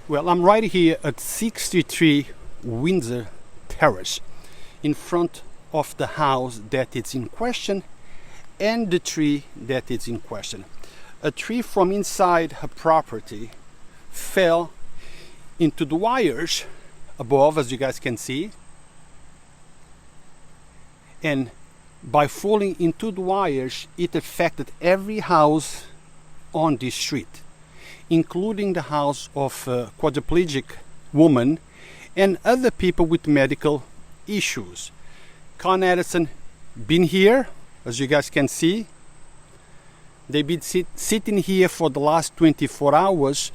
Well, I'm right here at 63 Windsor Terrace, in front of the house that is in question and the tree that is in question. A tree from inside her property fell into the wires above, as you guys can see, and by falling into the wires, it affected every house on this street, including the house of a quadriplegic woman and other people with medical issues. ConEd been here, as you guys can see. They've been sitting here for the last 24 hours,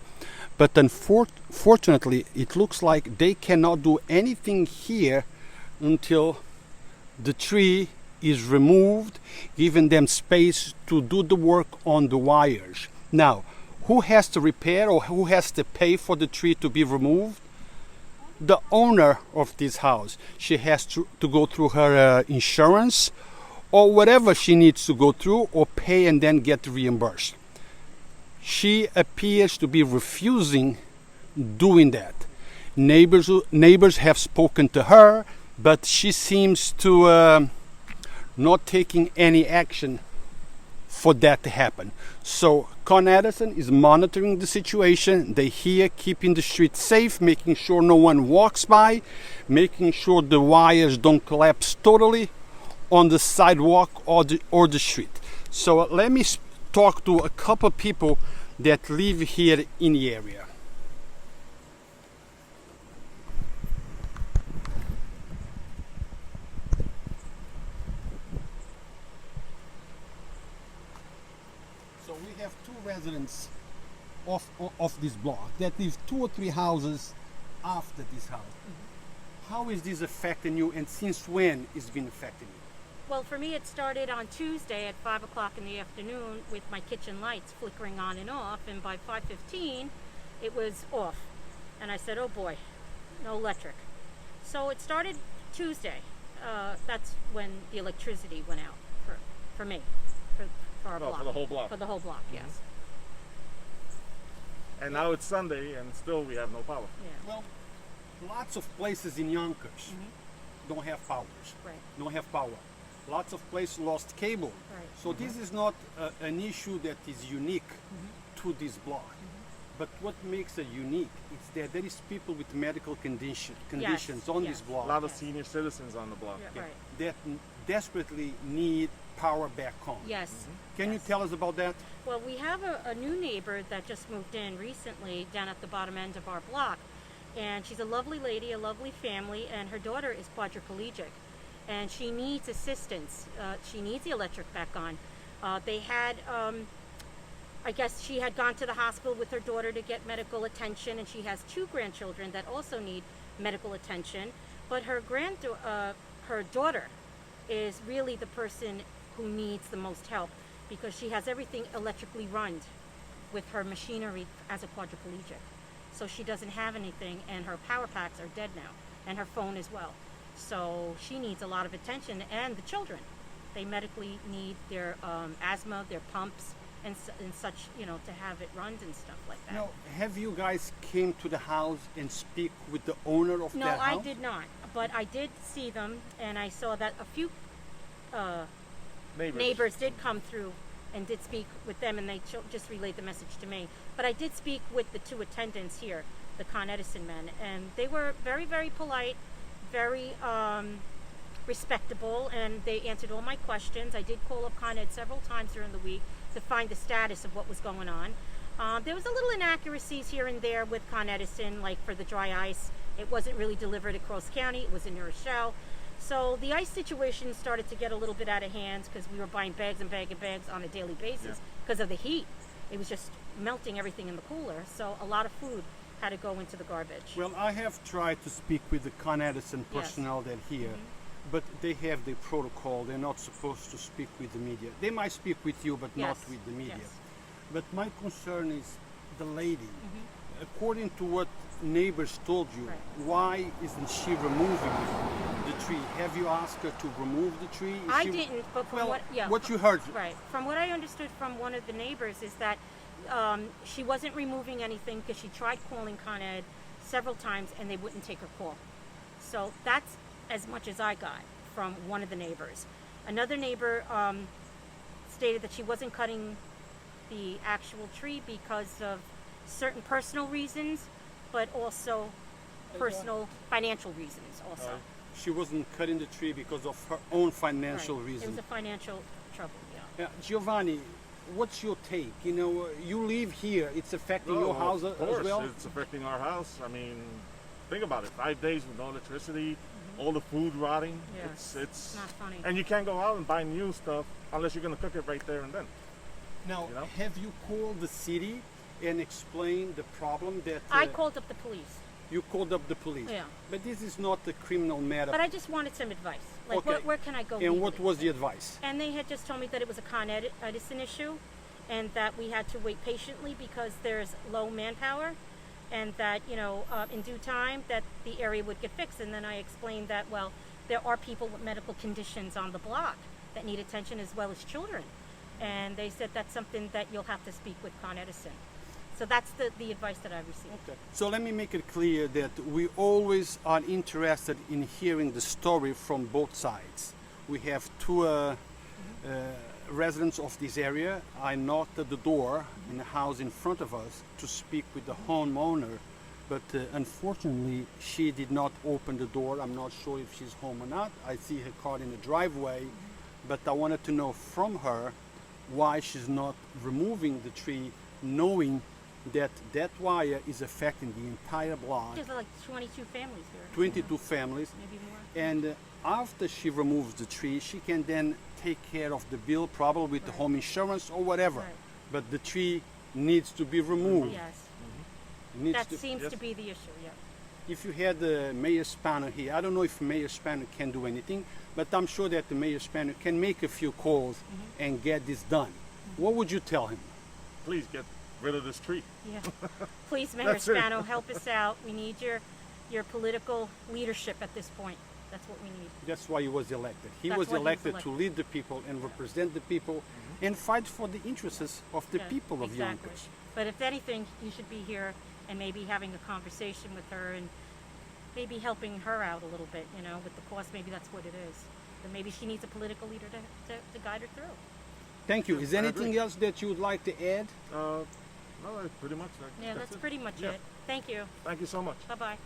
but unfortunately, it looks like they cannot do anything here until the tree is removed, giving them space to do the work on the wires. Now, who has to repair or who has to pay for the tree to be removed? The owner of this house. She has to go through her insurance or whatever she needs to go through, or pay and then get reimbursed. She appears to be refusing doing that. Neighbors have spoken to her, but she seems to not taking any action for that to happen. So ConEd is monitoring the situation. They're here keeping the street safe, making sure no one walks by, making sure the wires don't collapse totally on the sidewalk or the street. So let me talk to a couple people that live here in the area. So we have two residents of this block that live 2 or 3 houses after this house. Mm-hmm. How is this affecting you, and since when it's been affecting you? Well, for me, it started on Tuesday at 5 o'clock in the afternoon with my kitchen lights flickering on and off, and by 5:15 it was off. And I said, oh boy, no electric. So it started Tuesday. That's when the electricity went out for me, for our block. For the whole block. For the whole block, Mm-hmm. yes. And now it's Sunday and still we have no power. Yeah. Well, lots of places in Yonkers don't have powers. Right. Don't have power. Lots of places lost cable. Right. So this is not an issue that is unique to this block. But what makes it unique is that there is people with medical conditions on this A block lot of senior citizens on the block. Yeah, right. that desperately need power back home. Yes. Can you tell us about that? Well, we have a new neighbor that just moved in recently down at the bottom end of our block. And she's a lovely lady, a lovely family, and her daughter is quadriplegic. And she needs assistance. She needs the electric back on. They had, I guess she had gone to the hospital with her daughter to get medical attention, and she has 2 grandchildren that also need medical attention. But her daughter is really the person who needs the most help, because she has everything electrically run with her machinery as a quadriplegic. So she doesn't have anything, and her power packs are dead now, and her phone as well. So she needs a lot of attention, and the children. They medically need their asthma, their pumps, and such, to have it run and stuff like that. Now, have you guys came to the house and speak with the owner of that house? No, I did not, but I did see them, and I saw that a few neighbors did come through and did speak with them, and they just relayed the message to me. But I did speak with the 2 attendants here, the ConEd men, and they were very, very polite, very respectable, and they answered all my questions. I did call up ConEd several times during the week to find the status of what was going on. There was a little inaccuracies here and there with ConEd, like for the dry ice. It wasn't really delivered across county, it was in New Rochelle. So the ice situation started to get a little bit out of hand, because we were buying bags and bags on a daily basis because of the heat. It was just melting everything in the cooler, so a lot of food had to go into the garbage. Well, I have tried to speak with the ConEd personnel that here, but they have their protocol. They're not supposed to speak with the media. They might speak with you, but not with the media. Yes. But my concern is the lady. According to what neighbors told you, why isn't she removing the tree? Have you asked her to remove the tree? I didn't, but from what you heard. Right. From what I understood from one of the neighbors is that she wasn't removing anything because she tried calling ConEd several times and they wouldn't take her call. So that's as much as I got from one of the neighbors. Another neighbor stated that she wasn't cutting the actual tree because of certain personal reasons, but also personal financial reasons also. She wasn't cutting the tree because of her own financial Right. It reason. was a financial trouble, yeah. Giovanni, what's your take? You know, you live here. It's affecting your house of as course, well? it's affecting our house. I mean, think about it. 5 days with no electricity, all the food rotting. Yeah, It's not funny. And you can't go out and buy new stuff unless you're going to cook it right there and then. Now, You know? have you called the city and explained the problem that I called up the police, you called up the police? Yeah. But this is not a criminal matter. but I just wanted some advice. Like, Okay. where can I go? And what legally? was the advice? And they had just told me that it was a Con Edison issue, and that we had to wait patiently because there's low manpower, and that, you know, in due time that the area would get fixed. And then I explained that, well, there are people with medical conditions on the block that need attention as well as children. And they said that's something that you'll have to speak with Con Edison. So that's the advice that I received. Okay. So let me make it clear that we always are interested in hearing the story from both sides. We have two residents of this area. I knocked at the door in the house in front of us to speak with the homeowner, but unfortunately she did not open the door. I'm not sure if she's home or not. I see her car in the driveway, but I wanted to know from her why she's not removing the tree, knowing that that wire is affecting the entire block, There's like 22 families here. 22 families. Maybe more. And after she removes the tree, she can then take care of the bill, probably with the Right. home insurance or whatever. Right. But the tree needs to be removed. Yes, It needs that to- seems yes. to be the issue, yeah. If you had Mayor Spanner here, I don't know if Mayor Spanner can do anything, but I'm sure that the Mayor Spanner can make a few calls and get this done. What would you tell him? Please get rid of this tree. Yeah. Please, Mayor That's it. Spano, help us out. We need your political leadership at this point. That's what we need. That's why he was elected. He That's was why he was elected to elected. lead the people and represent the people and fight for the interests of the Yeah, people of exactly. Yonkers. But if anything, you should be here and maybe having a conversation with her and maybe helping her out a little bit, you know, with the cost. Maybe that's what it is. But maybe she needs a political leader to guide her through. Thank you. Is there I anything agree. else that you would like to add? No, that's pretty much. Yeah, that's it. pretty much Yeah. it. Thank you. Thank you so much. Bye-bye.